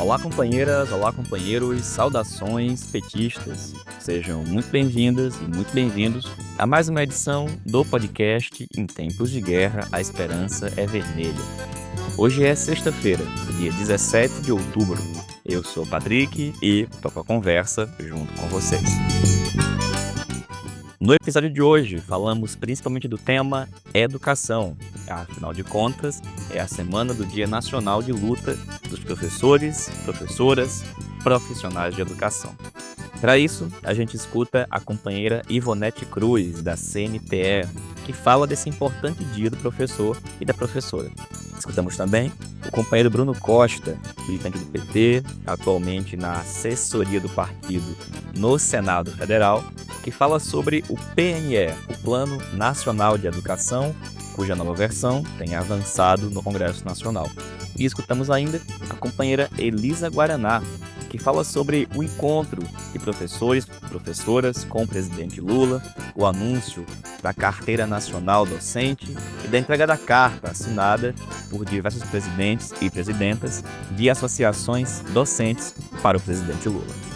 Olá, companheiras, olá, companheiros, saudações petistas. Sejam muito bem-vindas e muito bem-vindos a mais uma edição do podcast Em Tempos de Guerra, a Esperança é Vermelha. Hoje é sexta-feira, dia 17 de outubro. Eu sou o Patrick e toco a conversa junto com vocês. No episódio de hoje, falamos principalmente do tema educação. Afinal de contas, é a semana do Dia Nacional de Luta dos professores, professoras, profissionais de educação. Para isso, a gente escuta a companheira Ivonete Cruz, da CNPE, que fala desse importante dia do professor e da professora. Escutamos também o companheiro Bruno Costa, militante do PT, atualmente na assessoria do partido no Senado Federal, que fala sobre o PNE, o Plano Nacional de Educação, cuja nova versão tem avançado no Congresso Nacional. E escutamos ainda a companheira Elisa Guaraná, que fala sobre o encontro de professores e professoras com o presidente Lula, o anúncio da Carteira Nacional Docente e da entrega da carta assinada por diversos presidentes e presidentas de associações docentes para o presidente Lula.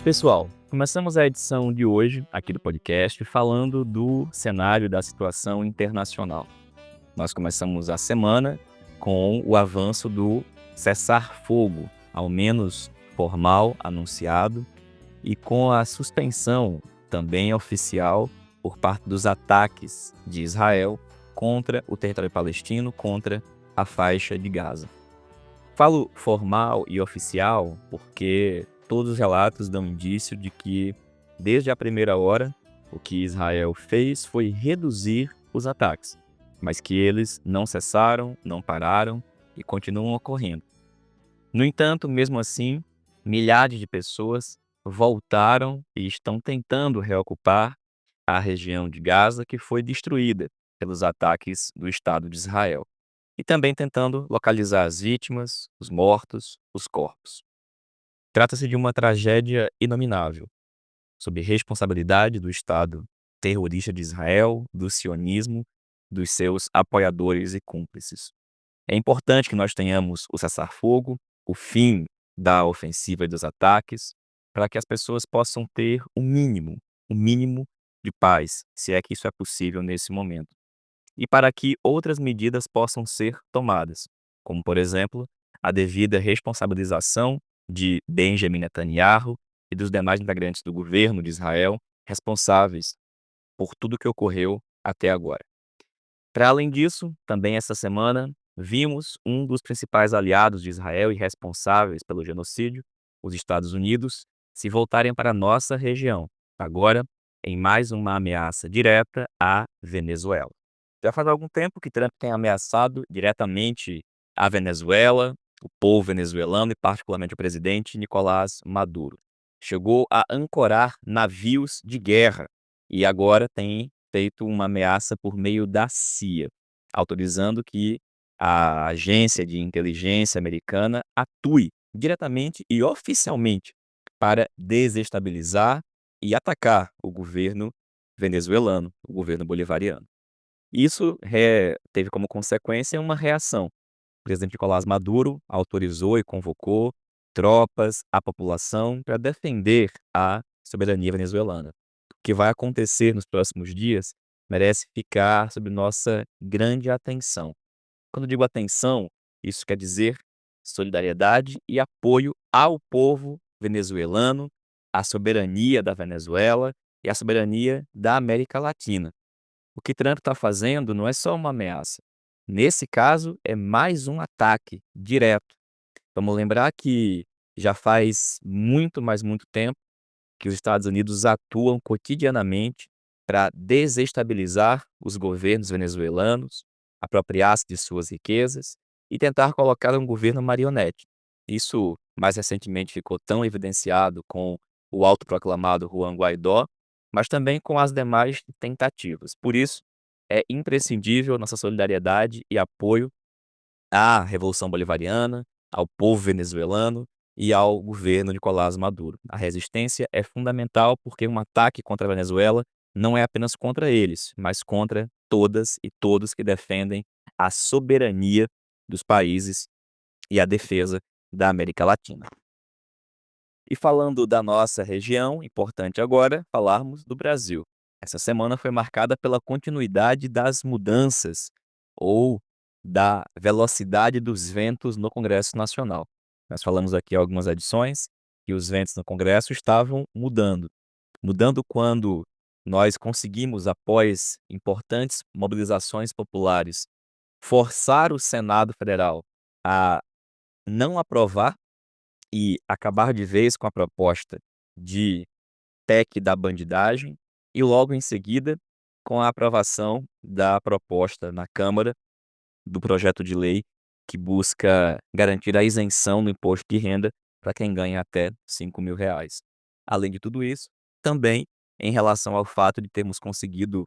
Pessoal, começamos a edição de hoje aqui do podcast falando do cenário da situação internacional. Nós começamos a semana com o avanço do cessar-fogo, ao menos formal, anunciado, e com a suspensão também oficial por parte dos ataques de Israel contra o território palestino, contra a faixa de Gaza. Falo formal e oficial porque todos os relatos dão indício de que, desde a primeira hora, o que Israel fez foi reduzir os ataques, mas que eles não cessaram, não pararam e continuam ocorrendo. No entanto, mesmo assim, milhares de pessoas voltaram e estão tentando reocupar a região de Gaza que foi destruída pelos ataques do Estado de Israel, e também tentando localizar as vítimas, os mortos, os corpos. Trata-se de uma tragédia inominável, sob responsabilidade do Estado terrorista de Israel, do sionismo, dos seus apoiadores e cúmplices. É importante que nós tenhamos o cessar-fogo, o fim da ofensiva e dos ataques, para que as pessoas possam ter o mínimo de paz, se é que isso é possível nesse momento. E para que outras medidas possam ser tomadas, como, por exemplo, a devida responsabilização de Benjamin Netanyahu e dos demais integrantes do governo de Israel responsáveis por tudo o que ocorreu até agora. Para além disso, também essa semana, vimos um dos principais aliados de Israel e responsáveis pelo genocídio, os Estados Unidos, se voltarem para a nossa região, agora em mais uma ameaça direta à Venezuela. Já faz algum tempo que Trump tem ameaçado diretamente a Venezuela, o povo venezuelano e particularmente o presidente Nicolás Maduro. Chegou a ancorar navios de guerra e agora tem feito uma ameaça por meio da CIA, autorizando que a agência de inteligência americana atue diretamente e oficialmente para desestabilizar e atacar o governo venezuelano, o governo bolivariano. Isso teve como consequência uma reação. O presidente Nicolás Maduro autorizou e convocou tropas, a população, para defender a soberania venezuelana. O que vai acontecer nos próximos dias merece ficar sob nossa grande atenção. Quando digo atenção, isso quer dizer solidariedade e apoio ao povo venezuelano, à soberania da Venezuela e à soberania da América Latina. O que Trump está fazendo não é só uma ameaça. Nesse caso, é mais um ataque direto. Vamos lembrar que já faz muito, mas muito tempo que os Estados Unidos atuam cotidianamente para desestabilizar os governos venezuelanos, apropriar-se de suas riquezas e tentar colocar um governo marionete. Isso, mais recentemente, ficou tão evidenciado com o autoproclamado Juan Guaidó, mas também com as demais tentativas. Por isso, é imprescindível nossa solidariedade e apoio à Revolução Bolivariana, ao povo venezuelano e ao governo Nicolás Maduro. A resistência é fundamental porque um ataque contra a Venezuela não é apenas contra eles, mas contra todas e todos que defendem a soberania dos países e a defesa da América Latina. E falando da nossa região, importante agora falarmos do Brasil. Essa semana foi marcada pela continuidade das mudanças ou da velocidade dos ventos no Congresso Nacional. Nós falamos aqui algumas edições que os ventos no Congresso estavam mudando. Mudando quando nós conseguimos, após importantes mobilizações populares, forçar o Senado Federal a não aprovar e acabar de vez com a proposta de PEC da bandidagem e logo em seguida com a aprovação da proposta na Câmara do projeto de lei que busca garantir a isenção no imposto de renda para quem ganha até R$ 5.000. Além de tudo isso, também em relação ao fato de termos conseguido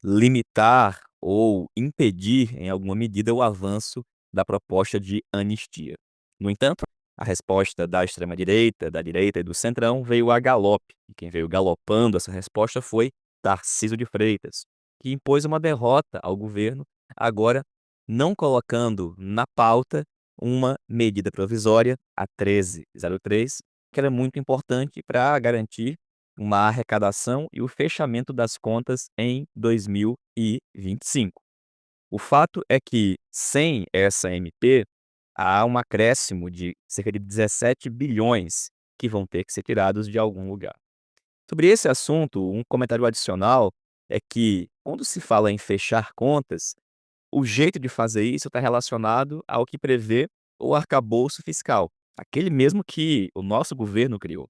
limitar ou impedir, em alguma medida, o avanço da proposta de anistia. No entanto, a resposta da extrema-direita, da direita e do centrão veio a galope, e quem veio galopando essa resposta foi Tarcísio de Freitas, que impôs uma derrota ao governo, agora não colocando na pauta uma medida provisória, a 1303, que era muito importante para garantir uma arrecadação e o fechamento das contas em 2025. O fato é que, sem essa MP, há um acréscimo de cerca de 17 bilhões que vão ter que ser tirados de algum lugar. Sobre esse assunto, um comentário adicional é que, quando se fala em fechar contas, o jeito de fazer isso está relacionado ao que prevê o arcabouço fiscal, aquele mesmo que o nosso governo criou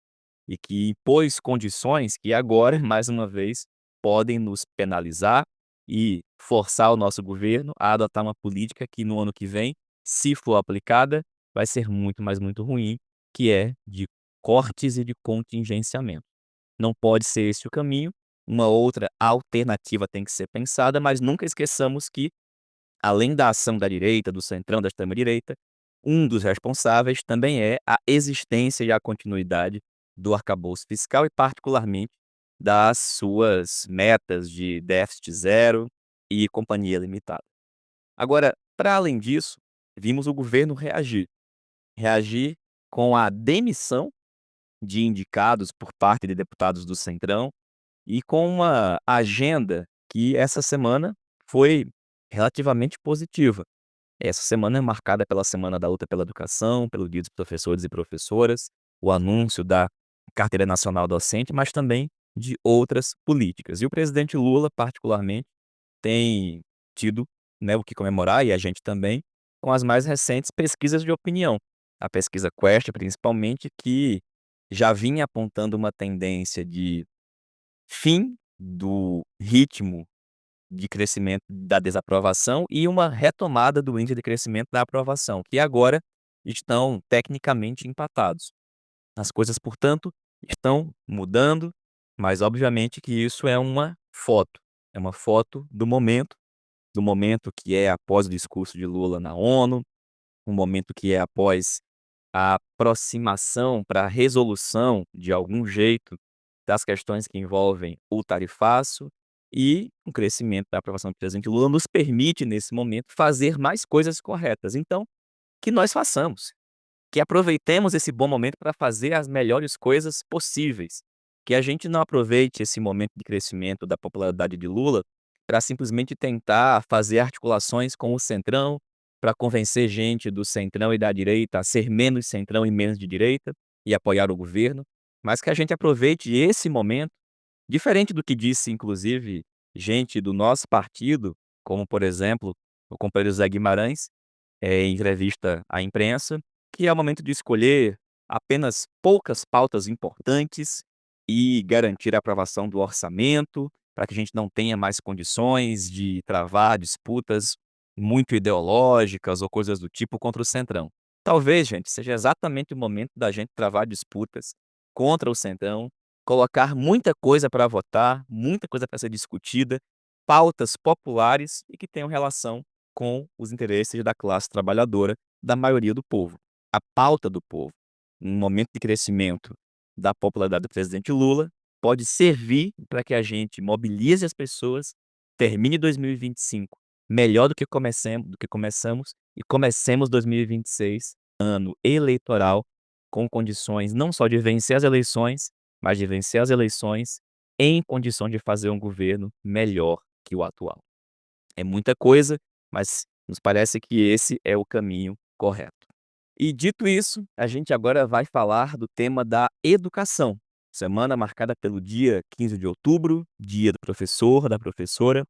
e que impôs condições que agora, mais uma vez, podem nos penalizar e forçar o nosso governo a adotar uma política que no ano que vem, se for aplicada, vai ser muito, mas muito ruim, que é de cortes e de contingenciamento. Não pode ser esse o caminho, uma outra alternativa tem que ser pensada, mas nunca esqueçamos que, além da ação da direita, do centrão, da extrema-direita, um dos responsáveis também é a existência e a continuidade do arcabouço fiscal e, particularmente, das suas metas de déficit zero e companhia limitada. Agora, para além disso, vimos o governo reagir. Reagir com a demissão de indicados por parte de deputados do Centrão e com uma agenda que essa semana foi relativamente positiva. Essa semana é marcada pela Semana da Luta pela Educação, pelo Dia dos Professores e Professoras, o anúncio da Carteira Nacional Docente, mas também de outras políticas. E o presidente Lula, particularmente, tem tido, né, o que comemorar, e a gente também, com as mais recentes pesquisas de opinião. A pesquisa Quest, principalmente, que já vinha apontando uma tendência de fim do ritmo de crescimento da desaprovação e uma retomada do índice de crescimento da aprovação, que agora estão tecnicamente empatados. As coisas, portanto, estão mudando, mas obviamente que isso é uma foto do momento que é após o discurso de Lula na ONU, um momento que é após a aproximação para a resolução, de algum jeito, das questões que envolvem o tarifaço e o crescimento da aprovação do presidente Lula nos permite, nesse momento, fazer mais coisas corretas. Então, que nós façamos, que aproveitemos esse bom momento para fazer as melhores coisas possíveis, que a gente não aproveite esse momento de crescimento da popularidade de Lula para simplesmente tentar fazer articulações com o centrão, para convencer gente do centrão e da direita a ser menos centrão e menos de direita e apoiar o governo, mas que a gente aproveite esse momento, diferente do que disse inclusive gente do nosso partido, como por exemplo, o companheiro Zé Guimarães, em entrevista à imprensa, que é o momento de escolher apenas poucas pautas importantes e garantir a aprovação do orçamento, para que a gente não tenha mais condições de travar disputas muito ideológicas ou coisas do tipo contra o Centrão. Talvez, gente, seja exatamente o momento da gente travar disputas contra o Centrão, colocar muita coisa para votar, muita coisa para ser discutida, pautas populares e que tenham relação com os interesses da classe trabalhadora, da maioria do povo. A pauta do povo, num momento de crescimento da popularidade do presidente Lula, pode servir para que a gente mobilize as pessoas, termine 2025 melhor do que começamos e comecemos 2026, ano eleitoral, com condições não só de vencer as eleições, mas de vencer as eleições em condição de fazer um governo melhor que o atual. É muita coisa, mas nos parece que esse é o caminho correto. E dito isso, a gente agora vai falar do tema da educação. Semana marcada pelo dia 15 de outubro, dia do professor, da professora,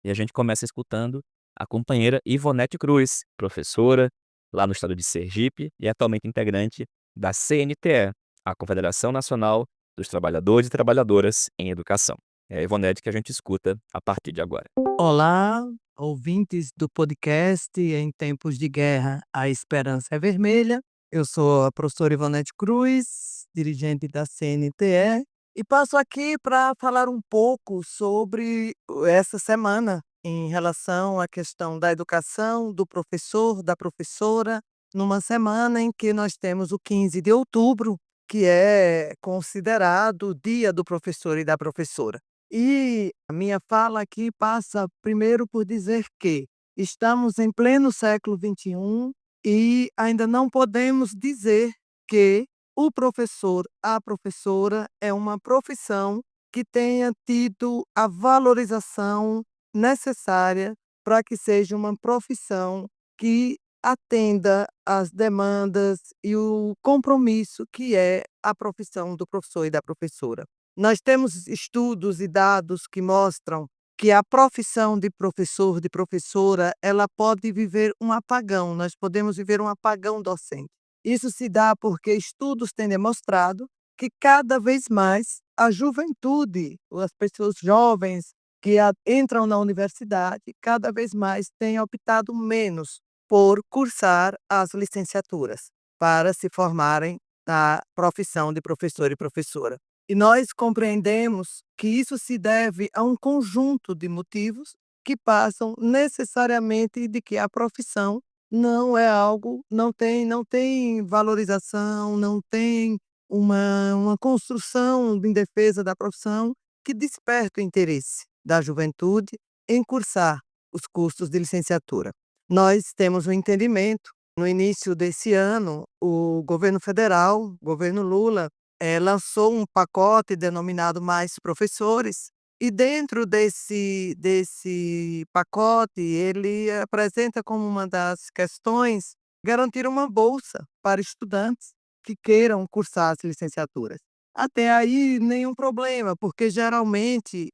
e a gente começa escutando a companheira Ivonete Cruz, professora lá no estado de Sergipe e atualmente integrante da CNTE, a Confederação Nacional dos Trabalhadores e Trabalhadoras em Educação. É a Ivonete que a gente escuta a partir de agora. Olá, ouvintes do podcast Em Tempos de Guerra, a Esperança é Vermelha. Eu sou a professora Ivonete Cruz, dirigente da CNTE, e passo aqui para falar um pouco sobre essa semana em relação à questão da educação, do professor, da professora, numa semana em que nós temos o 15 de outubro, que é considerado o Dia do Professor e da Professora. E a minha fala aqui passa primeiro por dizer que estamos em pleno século XXI e ainda não podemos dizer que o professor, a professora é uma profissão que tenha tido a valorização necessária para que seja uma profissão que atenda às demandas e o compromisso que é a profissão do professor e da professora. Nós temos estudos e dados que mostram que a profissão de professor, de professora, ela pode viver um apagão, nós podemos viver um apagão docente. Isso se dá porque estudos têm demonstrado que cada vez mais a juventude, as pessoas jovens que entram na universidade, cada vez mais têm optado menos por cursar as licenciaturas, para se formarem na profissão de professor e professora. E nós compreendemos que isso se deve a um conjunto de motivos que passam necessariamente de que a profissão não é algo, não tem valorização, não tem uma construção em defesa da profissão que desperta o interesse da juventude em cursar os cursos de licenciatura. Nós temos um entendimento, no início desse ano, o governo federal, o governo Lula, lançou um pacote denominado Mais Professores, e dentro desse pacote, ele apresenta como uma das questões garantir uma bolsa para estudantes que queiram cursar as licenciaturas. Até aí, nenhum problema, porque geralmente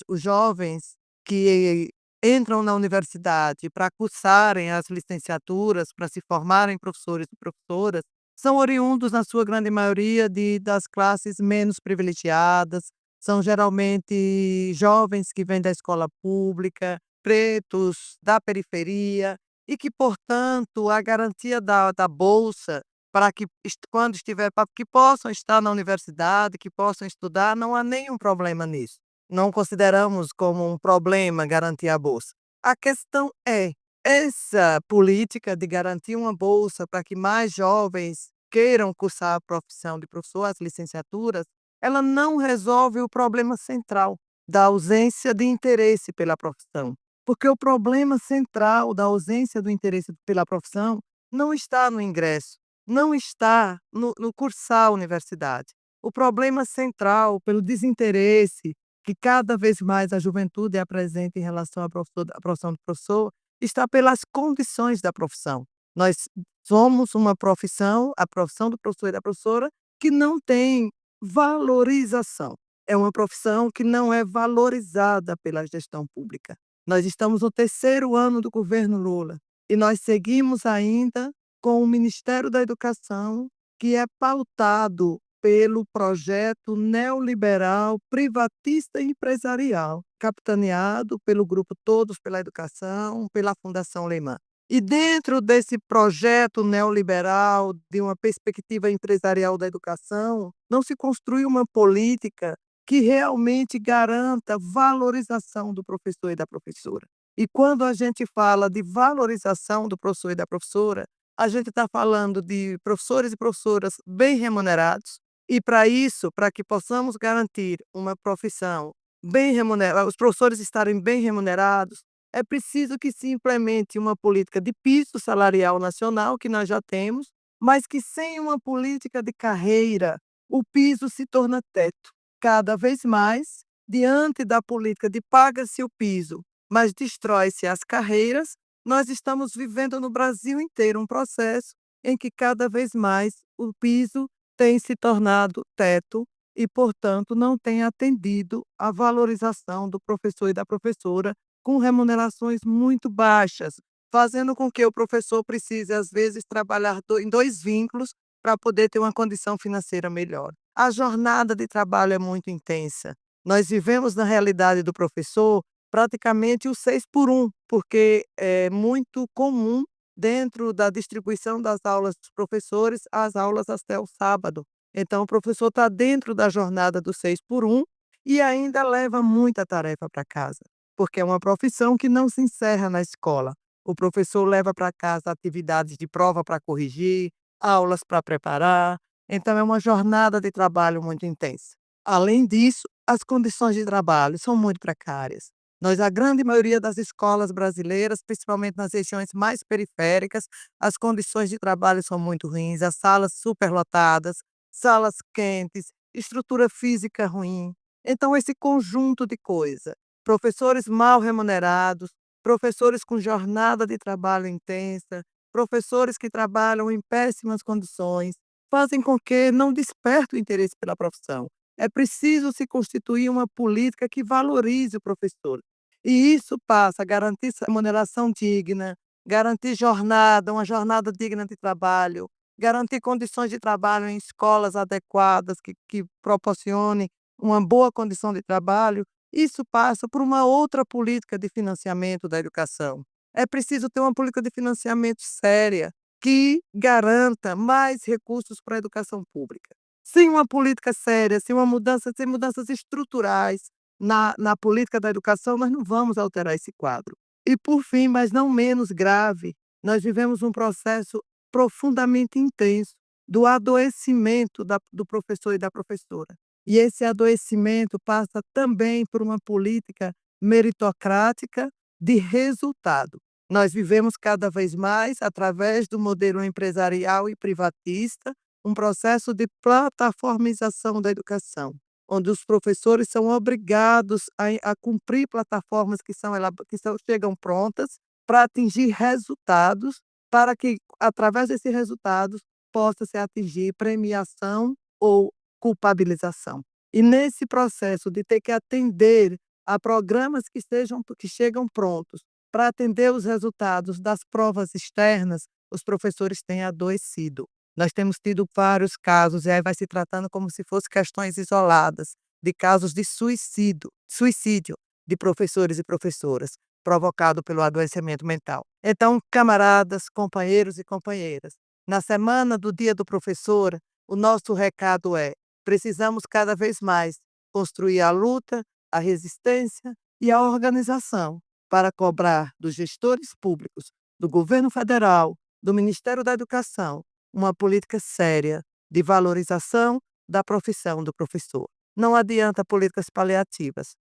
os jovens que entram na universidade para cursarem as licenciaturas, para se formarem professores e professoras, são oriundos, na sua grande maioria, das classes menos privilegiadas, são geralmente jovens que vêm da escola pública, pretos, da periferia, e que, portanto, a garantia da bolsa para que, quando estiver, para que possam estar na universidade, que possam estudar, não há nenhum problema nisso. Não consideramos como um problema garantir a bolsa. A questão é, essa política de garantir uma bolsa para que mais jovens queiram cursar a profissão de professor, as licenciaturas, ela não resolve o problema central da ausência de interesse pela profissão. Porque o problema central da ausência do interesse pela profissão não está no ingresso, não está no cursar a universidade. O problema central, pelo desinteresse que cada vez mais a juventude apresenta em relação à profissão do professor, está pelas condições da profissão. Nós somos uma profissão, a profissão do professor e da professora, que não tem valorização. É uma profissão que não é valorizada pela gestão pública. Nós estamos no terceiro ano do governo Lula e nós seguimos ainda com o Ministério da Educação, que é pautado pelo projeto neoliberal, privatista e empresarial, capitaneado pelo grupo Todos pela Educação, pela Fundação Lehman. E dentro desse projeto neoliberal, de uma perspectiva empresarial da educação, não se construi uma política que realmente garanta valorização do professor e da professora. E quando a gente fala de valorização do professor e da professora, a gente está falando de professores e professoras bem remunerados, E para isso, para que possamos garantir uma profissão bem remunerada, os professores estarem bem remunerados, é preciso que se implemente uma política de piso salarial nacional, que nós já temos, mas que sem uma política de carreira, o piso se torna teto. Cada vez mais, diante da política de paga-se o piso, mas destrói-se as carreiras, nós estamos vivendo no Brasil inteiro um processo em que cada vez mais o piso tem se tornado teto e, portanto, não tem atendido à valorização do professor e da professora com remunerações muito baixas, fazendo com que o professor precise, às vezes, trabalhar em 2 vínculos para poder ter uma condição financeira melhor. A jornada de trabalho é muito intensa. Nós vivemos na realidade do professor praticamente o 6 por 1, porque é muito comum dentro da distribuição das aulas dos professores, as aulas até o sábado. Então o professor está dentro da jornada do 6 por 1 e ainda leva muita tarefa para casa, porque é uma profissão que não se encerra na escola. O professor leva para casa atividades de prova para corrigir, aulas para preparar, então é uma jornada de trabalho muito intensa. Além disso, as condições de trabalho são muito precárias. A grande maioria das escolas brasileiras, principalmente nas regiões mais periféricas, as condições de trabalho são muito ruins, as salas superlotadas, salas quentes, estrutura física ruim. Então, esse conjunto de coisa, professores mal remunerados, professores com jornada de trabalho intensa, professores que trabalham em péssimas condições, fazem com que não desperte o interesse pela profissão. É preciso se constituir uma política que valorize o professor. E isso passa a garantir remuneração digna, garantir uma jornada digna de trabalho, garantir condições de trabalho em escolas adequadas que proporcione uma boa condição de trabalho. Isso passa por uma outra política de financiamento da educação. É preciso ter uma política de financiamento séria, que garanta mais recursos para a educação pública. Sem uma política séria, sem mudanças estruturais na política da educação, nós não vamos alterar esse quadro. E por fim, mas não menos grave, nós vivemos um processo profundamente intenso do adoecimento do professor e da professora. E esse adoecimento passa também por uma política meritocrática de resultado. Nós vivemos cada vez mais, através do modelo empresarial e privatista, um processo de plataformização da educação, onde os professores são obrigados a cumprir plataformas que chegam prontas para atingir resultados, para que, através desses resultados, possa-se atingir premiação ou culpabilização. E nesse processo de ter que atender a programas que chegam prontos, para atender os resultados das provas externas, os professores têm adoecido. Nós temos tido vários casos, e aí vai se tratando como se fossem questões isoladas, de casos de suicídio de professores e professoras, provocado pelo adoecimento mental. Então, camaradas, companheiros e companheiras, na semana do Dia do Professor, o nosso recado é: precisamos cada vez mais construir a luta, a resistência e a organização para cobrar dos gestores públicos, do governo federal, do Ministério da Educação, uma política séria de valorização da profissão do professor. Não adianta políticas paliativas.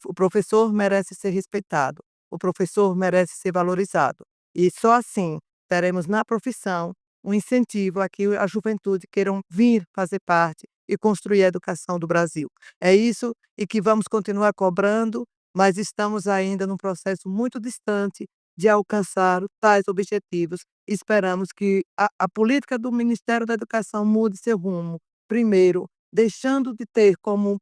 O professor merece ser respeitado, o professor merece ser valorizado. E só assim teremos na profissão um incentivo a que a juventude queiram vir fazer parte e construir a educação do Brasil. É isso e que vamos continuar cobrando, mas estamos ainda num processo muito distante de alcançar tais objetivos. Esperamos que a política do Ministério da Educação mude seu rumo. Primeiro, deixando de ter como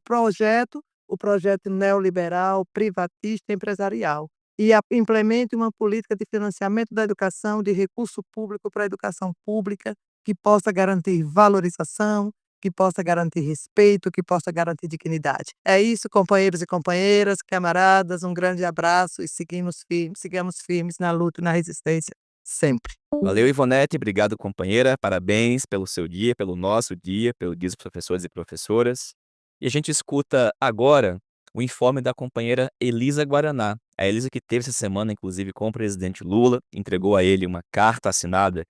projeto o projeto neoliberal, privatista, empresarial, e implemente uma política de financiamento da educação, de recurso público para a educação pública, que possa garantir valorização, que possa garantir respeito, que possa garantir dignidade. É isso, companheiros e companheiras, camaradas, um grande abraço e sigamos firmes na luta e na resistência, sempre. Valeu, Ivonete, obrigado, companheira, parabéns pelo seu dia, pelo nosso dia, pelo Dia dos Professores e Professoras. E a gente escuta agora o informe da companheira Elisa Guaraná. A Elisa que teve essa semana, inclusive, com o presidente Lula, entregou a ele uma carta assinada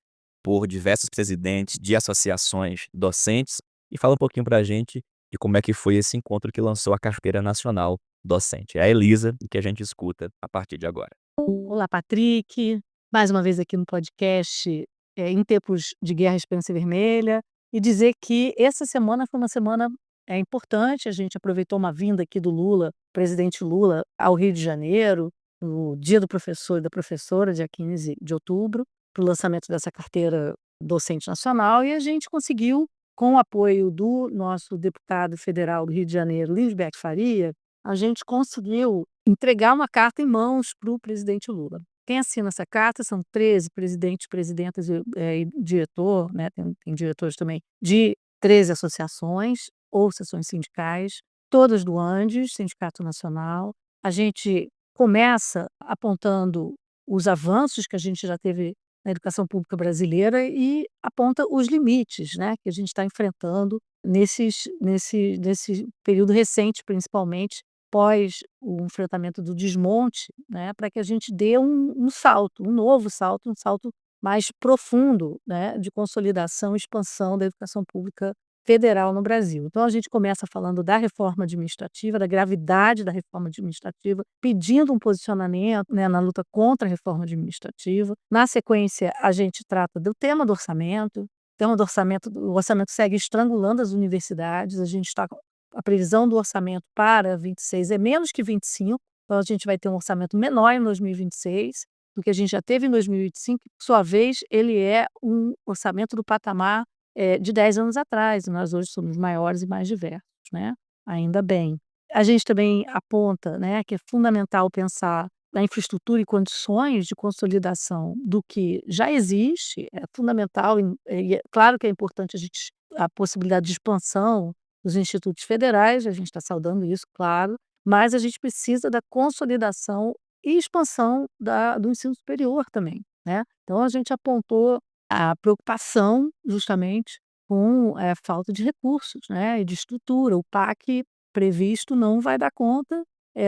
por diversos presidentes de associações docentes, e fala um pouquinho para a gente de como é que foi esse encontro que lançou a Carteira Nacional Docente. É a Elisa que a gente escuta a partir de agora. Olá, Patrick. Mais uma vez aqui no podcast, em tempos de guerra e esperança vermelha, e dizer que essa semana foi uma semana, importante. A gente aproveitou uma vinda aqui do Lula, presidente Lula, ao Rio de Janeiro, no dia do professor e da professora, dia 15 de outubro, para o lançamento dessa carteira docente nacional, e a gente conseguiu, com o apoio do nosso deputado federal do Rio de Janeiro, Lindbergh Faria, a gente conseguiu entregar uma carta em mãos para o presidente Lula. Quem assina essa carta são 13 presidentes, presidentas e diretor, né, tem diretores também, de 13 associações ou seções sindicais, todas do Andes, Sindicato Nacional. A gente começa apontando os avanços que a gente já teve na educação pública brasileira e aponta os limites, né, que a gente está enfrentando nesse período recente, principalmente, pós o enfrentamento do desmonte, né, para que a gente dê um salto, um novo salto, um salto mais profundo, né, de consolidação e expansão da educação pública federal no Brasil. Então a gente começa falando da reforma administrativa, da gravidade da reforma administrativa, pedindo um posicionamento, né, na luta contra a reforma administrativa. Na sequência, a gente trata do tema do orçamento. O orçamento segue estrangulando as universidades. A gente está a previsão do orçamento para 26 é menos que 25, então a gente vai ter um orçamento menor em 2026 do que a gente já teve em 2025, por sua vez, ele é um orçamento do patamar, de 10 anos atrás, nós hoje somos maiores e mais diversos, né, ainda bem. A gente também aponta, né, que é fundamental pensar na infraestrutura e condições de consolidação do que já existe, é fundamental e é claro que é importante a possibilidade de expansão dos institutos federais, a gente está saudando isso, claro, mas a gente precisa da consolidação e expansão do ensino superior também, né. Então a gente apontou a preocupação justamente com a falta de recursos, né, e de estrutura. O PAC previsto não vai dar conta,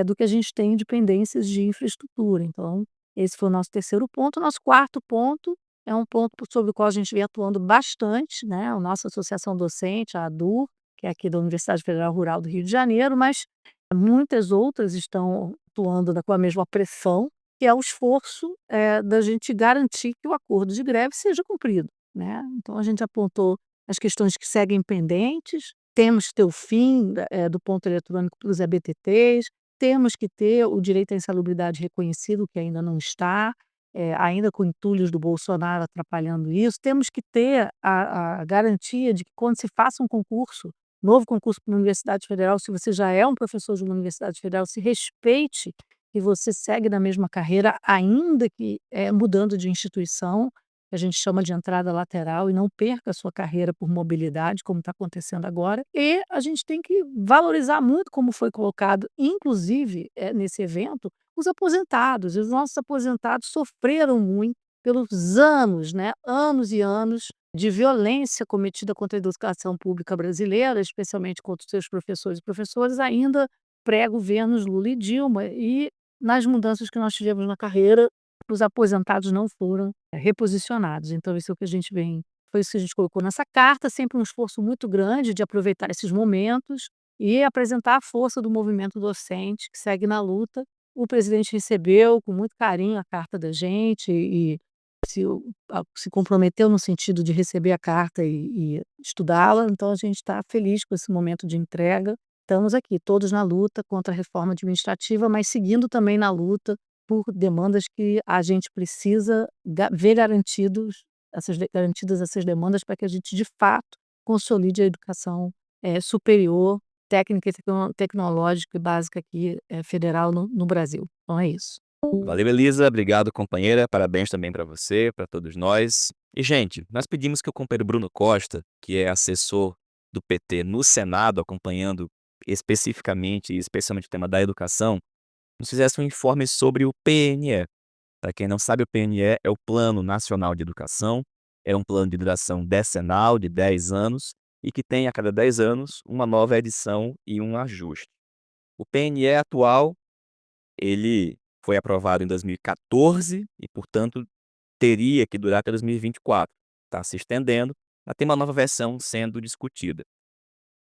do que a gente tem de pendências de infraestrutura. Então, esse foi o nosso terceiro ponto. O nosso quarto ponto é um ponto sobre o qual a gente vem atuando bastante, né, a nossa associação docente, a ADUR, que é aqui da Universidade Federal Rural do Rio de Janeiro, mas muitas outras estão atuando com a mesma pressão, que é o esforço, da gente garantir que o acordo de greve seja cumprido, né. Então a gente apontou as questões que seguem pendentes, temos que ter o fim do ponto eletrônico para os EBTTs, temos que ter o direito à insalubridade reconhecido, que ainda não está, ainda com entulhos do Bolsonaro atrapalhando isso, temos que ter a garantia de que quando se faça um concurso, novo concurso para uma universidade federal, se você já é um professor de uma universidade federal, se respeite que você segue na mesma carreira, ainda que, mudando de instituição, que a gente chama de entrada lateral, e não perca a sua carreira por mobilidade, como está acontecendo agora. E a gente tem que valorizar muito, como foi colocado, inclusive, nesse evento, os aposentados. E os nossos aposentados sofreram muito pelos anos, né, anos e anos de violência cometida contra a educação pública brasileira, especialmente contra os seus professores e professoras, ainda pré-governos Lula e Dilma. E nas mudanças que nós tivemos na carreira, os aposentados não foram, reposicionados. Então isso é o que a gente vem foi isso que a gente colocou nessa carta, sempre um esforço muito grande de aproveitar esses momentos e apresentar a força do movimento docente que segue na luta. O presidente recebeu com muito carinho a carta da gente e se comprometeu no sentido de receber a carta e estudá-la, então a gente está feliz com esse momento de entrega. Estamos aqui todos na luta contra a reforma administrativa, mas seguindo também na luta por demandas que a gente precisa ver garantidas essas demandas para que a gente, de fato, consolide a educação superior, técnica e tecnológica e básica aqui, federal no Brasil. Então é isso. Valeu, Elisa. Obrigado, companheira. Parabéns também para você, para todos nós. E, gente, nós pedimos que o companheiro Bruno Costa, que é assessor do PT no Senado, acompanhando especificamente e especialmente o tema da educação, nos fizesse um informe sobre o PNE. Para quem não sabe, o PNE é o Plano Nacional de Educação, é um plano de duração decenal de 10 anos e que tem a cada 10 anos uma nova edição e um ajuste. O PNE atual, ele foi aprovado em 2014 e, portanto, teria que durar até 2024. Está se estendendo, mas tem uma nova versão sendo discutida.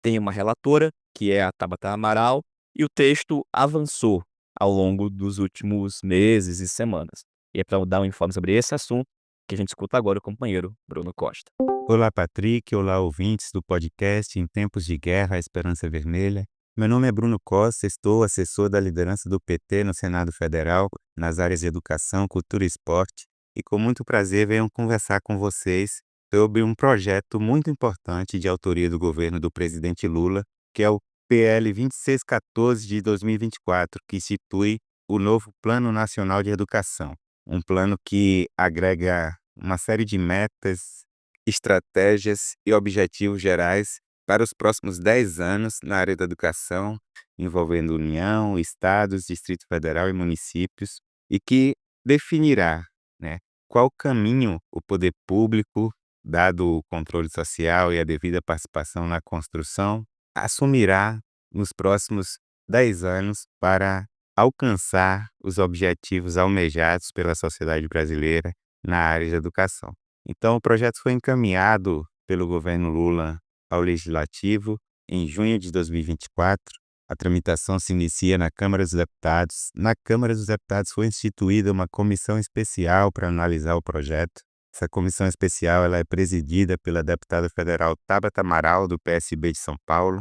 tem uma relatora, que é a Tabata Amaral, e o texto avançou ao longo dos últimos meses e semanas. E é para dar um informe sobre esse assunto que a gente escuta agora o companheiro Bruno Costa. Olá, Patrick. Olá, ouvintes do podcast Em Tempos de Guerra, a Esperança Vermelha. Meu nome é Bruno Costa, estou assessor da liderança do PT no Senado Federal, nas áreas de educação, cultura e esporte, e com muito prazer venho conversar com vocês sobre um projeto muito importante de autoria do governo do presidente Lula, que é o PL 2614 de 2024, que institui o novo Plano Nacional de Educação. Um plano que agrega uma série de metas, estratégias e objetivos gerais para os próximos 10 anos na área da educação, envolvendo União, estados, Distrito Federal e municípios, e que definirá, né, qual caminho o poder público, dado o controle social e a devida participação na construção, assumirá nos próximos 10 anos para alcançar os objetivos almejados pela sociedade brasileira na área de educação. Então, o projeto foi encaminhado pelo governo Lula ao Legislativo em junho de 2024. A tramitação se inicia na Câmara dos Deputados. Na Câmara dos Deputados foi instituída uma comissão especial para analisar o projeto. Essa comissão especial ela é presidida pela deputada federal Tabata Amaral, do PSB de São Paulo.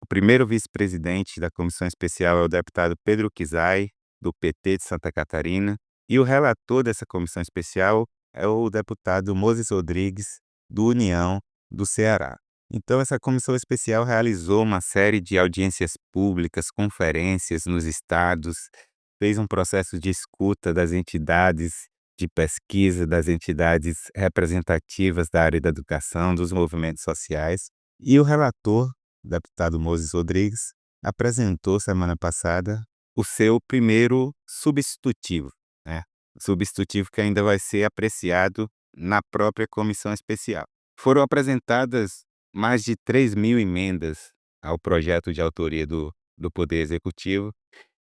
O primeiro vice-presidente da comissão especial é o deputado Pedro Kizai, do PT de Santa Catarina. E o relator dessa comissão especial é o deputado Moses Rodrigues, do União, do Ceará. Então, essa comissão especial realizou uma série de audiências públicas, conferências nos estados, fez um processo de escuta das entidades de pesquisa, das entidades representativas da área da educação, dos movimentos sociais. E o relator, o deputado Moses Rodrigues, apresentou semana passada o seu primeiro substitutivo, né? Substitutivo que ainda vai ser apreciado na própria comissão especial. Foram apresentadas mais de 3.000 emendas ao projeto de autoria do Poder Executivo,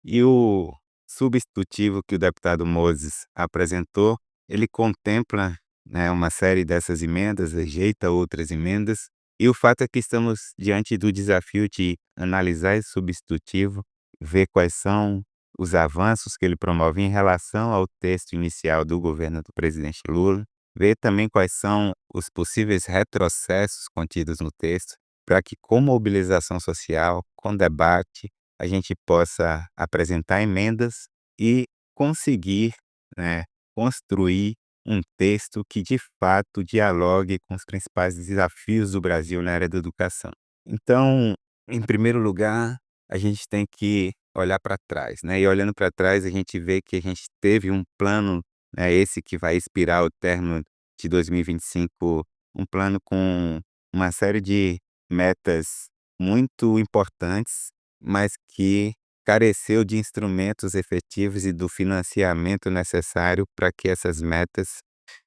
e o substitutivo que o deputado Moses apresentou, ele contempla, né, uma série dessas emendas, rejeita outras emendas, e o fato é que estamos diante do desafio de analisar esse substitutivo, ver quais são os avanços que ele promove em relação ao texto inicial do governo do presidente Lula, ver também quais são os possíveis retrocessos contidos no texto, para que com mobilização social, com debate, a gente possa apresentar emendas e conseguir, né, construir um texto que de fato dialogue com os principais desafios do Brasil na área da educação. Então, em primeiro lugar, a gente tem que olhar para trás, né? E olhando para trás, a gente vê que a gente teve um plano, né, esse que vai expirar o término de 2025, um plano com uma série de metas muito importantes, mas que careceu de instrumentos efetivos e do financiamento necessário para que essas metas,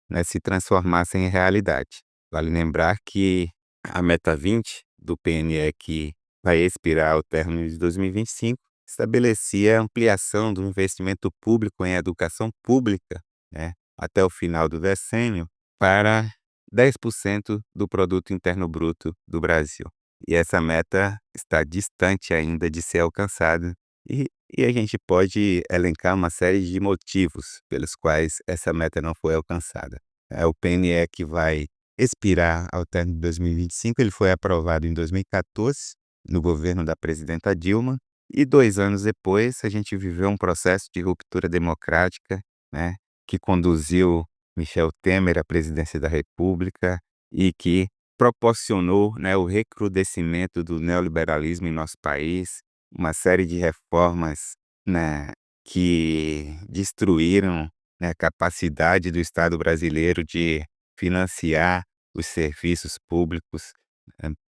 né, se transformassem em realidade. Vale lembrar que a meta 20 do PNE, que vai expirar ao término de 2025, estabelecia a ampliação do investimento público em educação pública, né, até o final do decênio, para 10% do produto interno bruto do Brasil. E essa meta está distante ainda de ser alcançada, e a gente pode elencar uma série de motivos pelos quais essa meta não foi alcançada. O PNE que vai expirar ao término de 2025, ele foi aprovado em 2014, no governo da presidenta Dilma, e 2 anos depois a gente viveu um processo de ruptura democrática, né, que conduziu Michel Temer à presidência da República e que proporcionou, né, o recrudescimento do neoliberalismo em nosso país, uma série de reformas, né, que destruíram, né, a capacidade do Estado brasileiro de financiar os serviços públicos.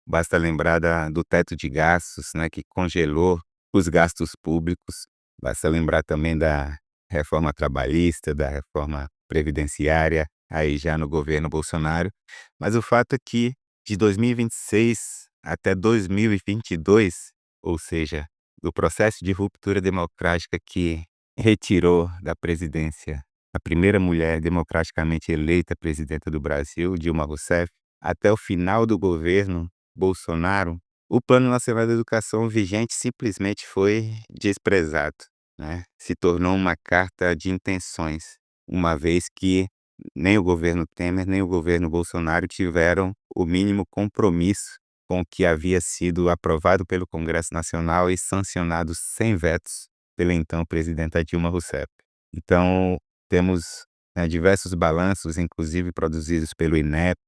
Basta lembrar do teto de gastos, né, que congelou os gastos públicos. Basta lembrar também da reforma trabalhista, da reforma previdenciária, aí já no governo Bolsonaro. Mas o fato é que de 2026 até 2022, ou seja, do processo de ruptura democrática que retirou da presidência a primeira mulher democraticamente eleita presidenta do Brasil, Dilma Rousseff, até o final do governo Bolsonaro, o Plano Nacional de Educação vigente simplesmente foi desprezado, né? Se tornou uma carta de intenções, uma vez que nem o governo Temer, nem o governo Bolsonaro tiveram o mínimo compromisso com o que havia sido aprovado pelo Congresso Nacional e sancionado sem vetos pela então presidenta Dilma Rousseff. Então, temos, né, diversos balanços, inclusive produzidos pelo INEP,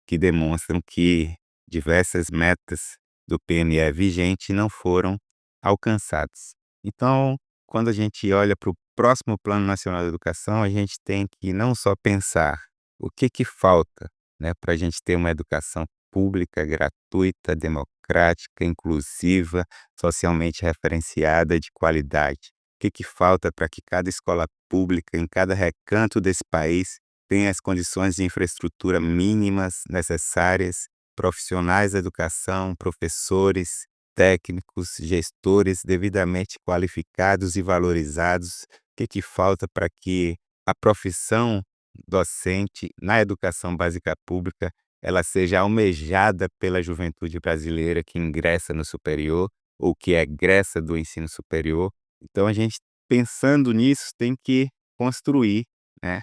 que demonstram que diversas metas do PNE vigente não foram alcançadas. Então, quando a gente olha para o próximo Plano Nacional de Educação, a gente tem que não só pensar o que falta, né, para a gente ter uma educação pública, gratuita, democrática, inclusiva, socialmente referenciada, de qualidade. O que falta para que cada escola pública, em cada recanto desse país, tenha as condições de infraestrutura mínimas necessárias, profissionais da educação, professores, técnicos, gestores devidamente qualificados e valorizados. O que falta para que a profissão docente na educação básica pública ela seja almejada pela juventude brasileira que ingressa no superior ou que egressa do ensino superior? Então a gente, pensando nisso, tem que construir, né,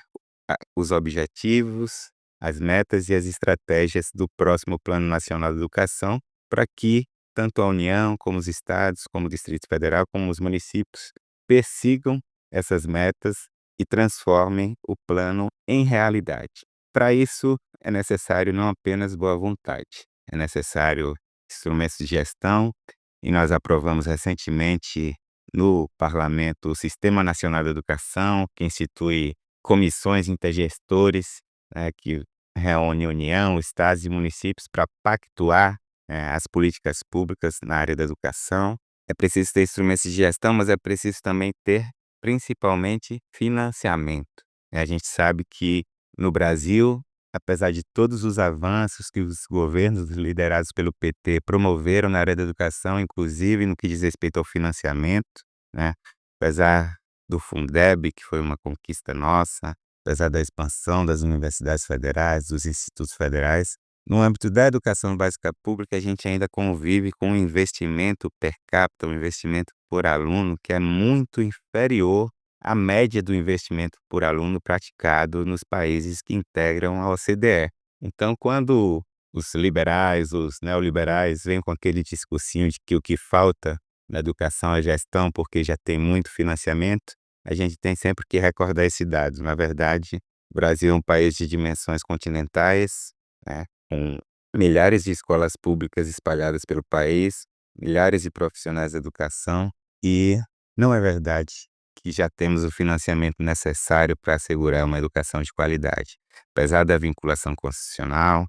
os objetivos, as metas e as estratégias do próximo Plano Nacional de Educação, para que tanto a União, como os estados, como o Distrito Federal, como os municípios persigam essas metas e transformem o plano em realidade. Para isso, é necessário não apenas boa vontade, é necessário instrumentos de gestão, e nós aprovamos recentemente no Parlamento o Sistema Nacional de Educação, que institui comissões intergestores, né, que reúne União, estados e municípios para pactuar, as políticas públicas na área da educação. É preciso ter instrumentos de gestão, mas é preciso também ter, principalmente, financiamento. A gente sabe que no Brasil, apesar de todos os avanços que os governos liderados pelo PT promoveram na área da educação, inclusive no que diz respeito ao financiamento, né, apesar do Fundeb, que foi uma conquista nossa, apesar da expansão das universidades federais, dos institutos federais, no âmbito da educação básica pública, a gente ainda convive com um investimento per capita, um investimento por aluno, que é muito inferior à média do investimento por aluno praticado nos países que integram a OCDE. Então, quando os liberais, os neoliberais vêm com aquele discursinho de que o que falta na educação é gestão porque já tem muito financiamento, a gente tem sempre que recordar esse dado. Na verdade, o Brasil é um país de dimensões continentais, né, com milhares de escolas públicas espalhadas pelo país, milhares de profissionais da educação, e não é verdade que já temos o financiamento necessário para assegurar uma educação de qualidade. Apesar da vinculação constitucional,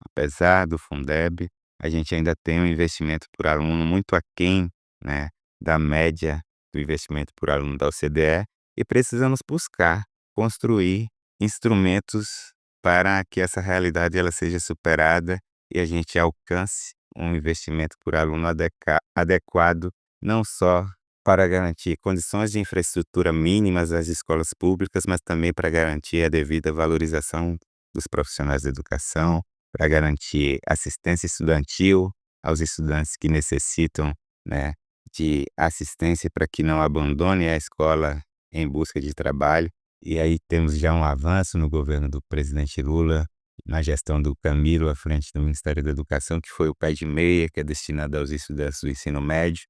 apesar do Fundeb, a gente ainda tem um investimento por aluno muito aquém, né, da média do investimento por aluno da OCDE, e precisamos buscar construir instrumentos para que essa realidade ela seja superada e a gente alcance um investimento por aluno adequado, não só para garantir condições de infraestrutura mínimas às escolas públicas, mas também para garantir a devida valorização dos profissionais da educação, para garantir assistência estudantil aos estudantes que necessitam, né, de assistência para que não abandonem a escola em busca de trabalho. E aí temos já um avanço no governo do presidente Lula, na gestão do Camilo à frente do Ministério da Educação, que foi o pé de meia, que é destinado aos estudantes do ensino médio,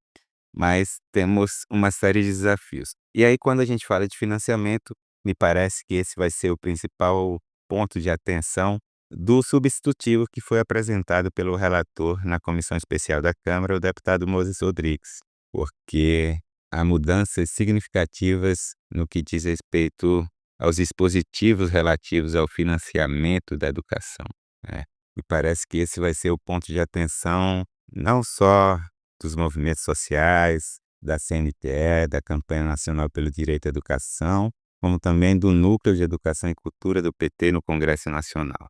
mas temos uma série de desafios. E aí, quando a gente fala de financiamento, me parece que esse vai ser o principal ponto de atenção do substitutivo que foi apresentado pelo relator na Comissão Especial da Câmara, o deputado Moses Rodrigues, porque há mudanças significativas no que diz respeito aos dispositivos relativos ao financiamento da educação, né? Me parece que esse vai ser o ponto de atenção não só dos movimentos sociais, da CNTE, da Campanha Nacional pelo Direito à Educação, como também do Núcleo de Educação e Cultura do PT no Congresso Nacional.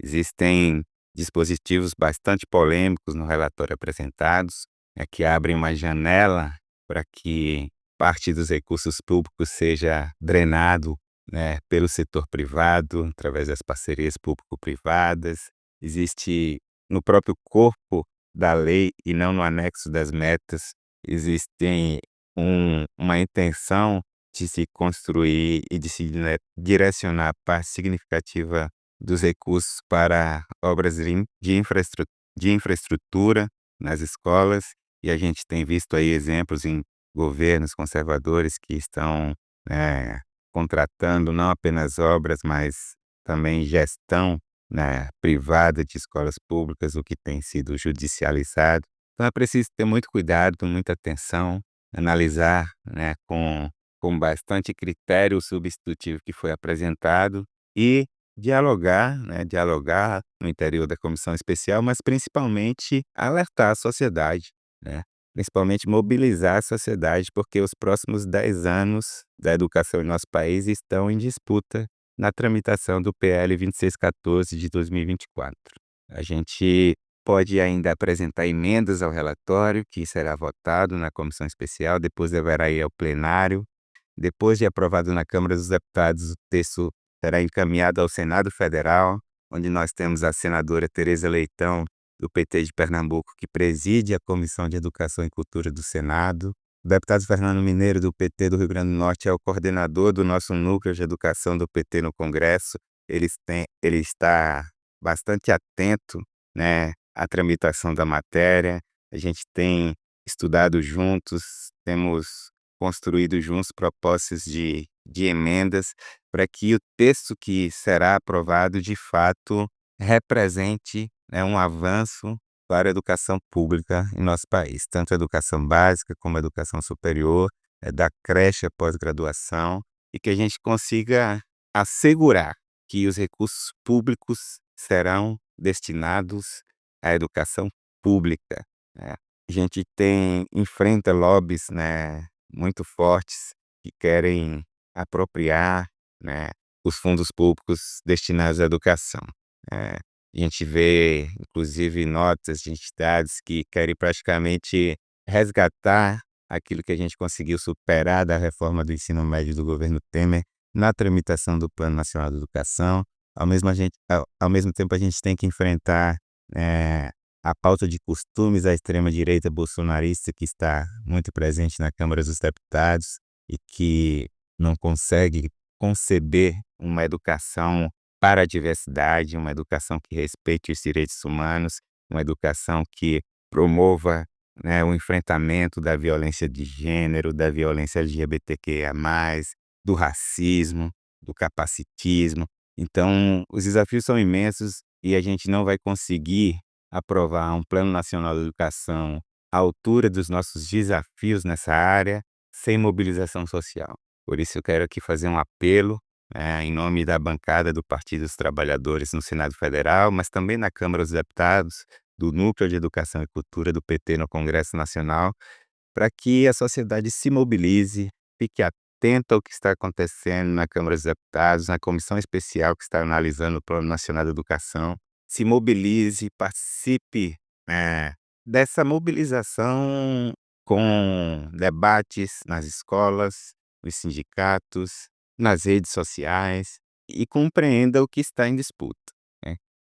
Existem dispositivos bastante polêmicos no relatório apresentados, que abrem uma janela para que parte dos recursos públicos seja drenado, né, pelo setor privado, através das parcerias público-privadas. Existe no próprio corpo da lei e não no anexo das metas. Existem uma intenção de se construir e de se direcionar parte significativa dos recursos para obras de infraestrutura nas escolas, e a gente tem visto aí exemplos em governos conservadores que estão, contratando não apenas obras, mas também gestão, privada de escolas públicas, o que tem sido judicializado. Então é preciso ter muito cuidado, muita atenção, analisar, com bastante critério o substitutivo que foi apresentado e dialogar no interior da comissão especial, mas principalmente alertar a sociedade, né, principalmente mobilizar a sociedade, porque os próximos 10 anos da educação em nosso país estão em disputa na tramitação do PL 2614 de 2024. A gente pode ainda apresentar emendas ao relatório, que será votado na comissão especial, depois deverá ir ao plenário. Depois de aprovado na Câmara dos Deputados, o texto será encaminhado ao Senado Federal, onde nós temos a senadora Tereza Leitão, do PT de Pernambuco, que preside a Comissão de Educação e Cultura do Senado. O deputado Fernando Mineiro, do PT do Rio Grande do Norte, é o coordenador do nosso núcleo de educação do PT no Congresso. Ele está bastante atento, à tramitação da matéria. A gente tem estudado juntos, temos construído juntos propostas de emendas para que o texto que será aprovado, de fato, represente, um avanço para a educação pública em nosso país, tanto a educação básica como a educação superior, da creche à pós-graduação, e que a gente consiga assegurar que os recursos públicos serão destinados à educação pública, né. A gente enfrenta lobbies, muito fortes que querem apropriar, os fundos públicos destinados à educação. A gente vê, inclusive, notas de entidades que querem praticamente resgatar aquilo que a gente conseguiu superar da reforma do ensino médio do governo Temer na tramitação do Plano Nacional de Educação. Ao mesmo tempo, a gente tem que enfrentar a pauta de costumes da extrema-direita bolsonarista, que está muito presente na Câmara dos Deputados e que não consegue conceber uma educação para a diversidade, uma educação que respeite os direitos humanos, uma educação que promova, o enfrentamento da violência de gênero, da violência LGBTQIA+, do racismo, do capacitismo. Então, os desafios são imensos e a gente não vai conseguir aprovar um Plano Nacional de Educação à altura dos nossos desafios nessa área sem mobilização social. Por isso eu quero aqui fazer um apelo, em nome da bancada do Partido dos Trabalhadores no Senado Federal, mas também na Câmara dos Deputados, do Núcleo de Educação e Cultura do PT no Congresso Nacional, para que a sociedade se mobilize, fique atenta ao que está acontecendo na Câmara dos Deputados, na comissão especial que está analisando o Plano Nacional de Educação, se mobilize, participe, dessa mobilização com debates nas escolas, nos sindicatos, nas redes sociais, e compreenda o que está em disputa,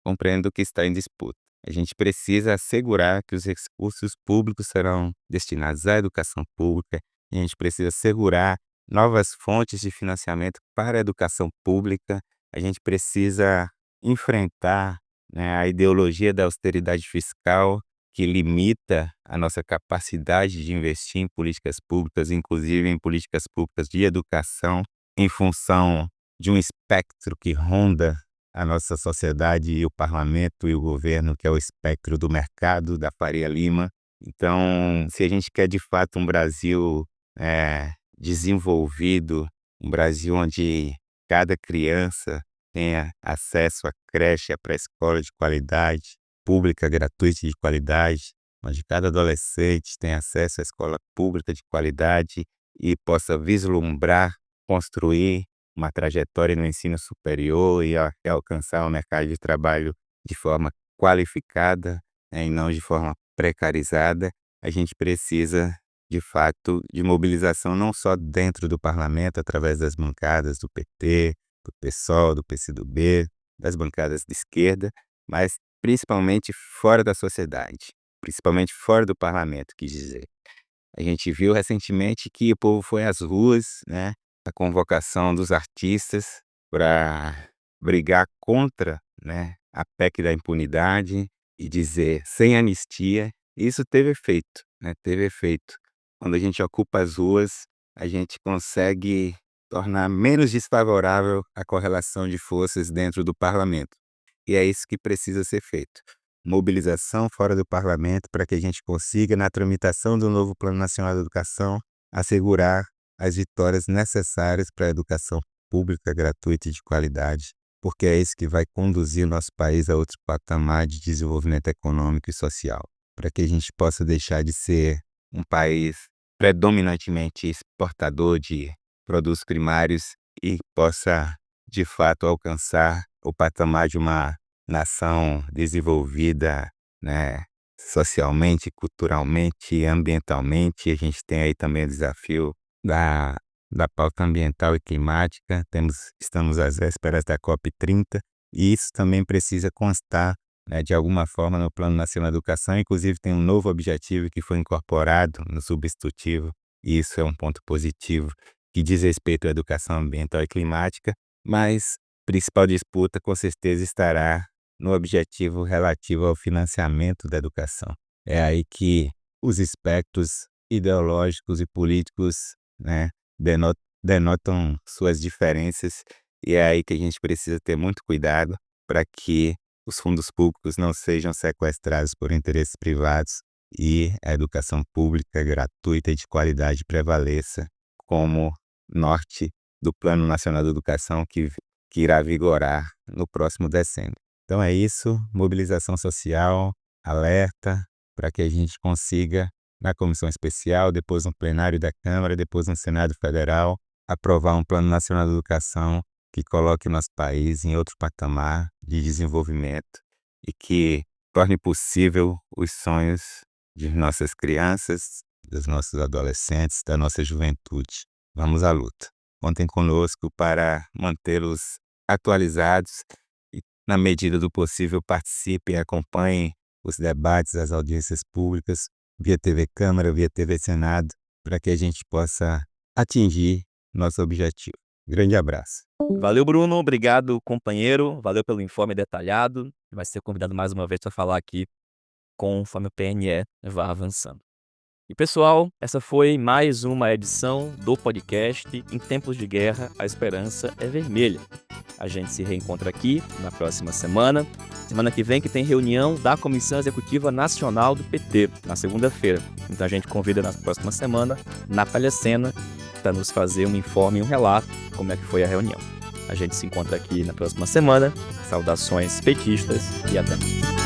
compreenda o que está em disputa. A gente precisa assegurar que os recursos públicos serão destinados à educação pública, e a gente precisa assegurar novas fontes de financiamento para a educação pública. A gente precisa enfrentar, a ideologia da austeridade fiscal, que limita a nossa capacidade de investir em políticas públicas, inclusive em políticas públicas de educação, em função de um espectro que ronda a nossa sociedade e o parlamento e o governo, que é o espectro do mercado, da Faria Lima. Então, se a gente quer de fato um Brasil desenvolvido, um Brasil onde cada criança tenha acesso à creche, à pré-escola de qualidade, pública, gratuita de qualidade, onde cada adolescente tenha acesso à escola pública de qualidade e possa vislumbrar, construir uma trajetória no ensino superior e alcançar o mercado de trabalho de forma qualificada, e não de forma precarizada, a gente precisa, de fato, de mobilização não só dentro do parlamento, através das bancadas do PT, do PSOL, do PCdoB, das bancadas de esquerda, mas principalmente fora da sociedade, principalmente fora do parlamento, quis dizer. A gente viu recentemente que o povo foi às ruas, né, a convocação dos artistas para brigar contra, né, a PEC da impunidade e dizer sem anistia. Isso teve efeito, né, teve efeito. Quando a gente ocupa as ruas, a gente consegue tornar menos desfavorável a correlação de forças dentro do parlamento. E é isso que precisa ser feito. Mobilização fora do parlamento para que a gente consiga, na tramitação do novo Plano Nacional de Educação, assegurar as vitórias necessárias para a educação pública, gratuita e de qualidade, porque é isso que vai conduzir o nosso país a outro patamar de desenvolvimento econômico e social, para que a gente possa deixar de ser um país predominantemente exportador de produtos primários e possa, de fato, alcançar o patamar de uma nação desenvolvida, né, socialmente, culturalmente e ambientalmente. A gente tem aí também o desafio da pauta ambiental e climática. Estamos às vésperas da COP30 e isso também precisa constar, né, de alguma forma no Plano Nacional de Educação. Inclusive tem um novo objetivo que foi incorporado no substitutivo e isso é um ponto positivo que diz respeito à educação ambiental e climática, mas a principal disputa com certeza estará no objetivo relativo ao financiamento da educação. É aí que os espectros ideológicos e políticos, né, denotam suas diferenças e é aí que a gente precisa ter muito cuidado para que os fundos públicos não sejam sequestrados por interesses privados e a educação pública gratuita e de qualidade prevaleça como norte do Plano Nacional de Educação que irá vigorar no próximo decênio. Então é isso, mobilização social, alerta, para que a gente consiga, na comissão especial, depois no plenário da Câmara, depois no Senado Federal, aprovar um Plano Nacional de Educação que coloque o nosso país em outro patamar de desenvolvimento e que torne possível os sonhos de nossas crianças, dos nossos adolescentes, da nossa juventude. Vamos à luta. Contem conosco para mantê-los atualizados e, na medida do possível, participem e acompanhem os debates, as audiências públicas, via TV Câmara, via TV Senado, para que a gente possa atingir nosso objetivo. Grande abraço. Valeu, Bruno. Obrigado, companheiro. Valeu pelo informe detalhado. Vai ser convidado mais uma vez para falar aqui conforme o PNE vai avançando. E pessoal, essa foi mais uma edição do podcast Em Tempos de Guerra, a Esperança é Vermelha. A gente se reencontra aqui na próxima semana. Semana que vem que tem reunião da Comissão Executiva Nacional do PT, na segunda-feira. Então a gente convida na próxima semana Natália Sena para nos fazer um informe e um relato como é que foi a reunião. A gente se encontra aqui na próxima semana. Saudações petistas e até mais.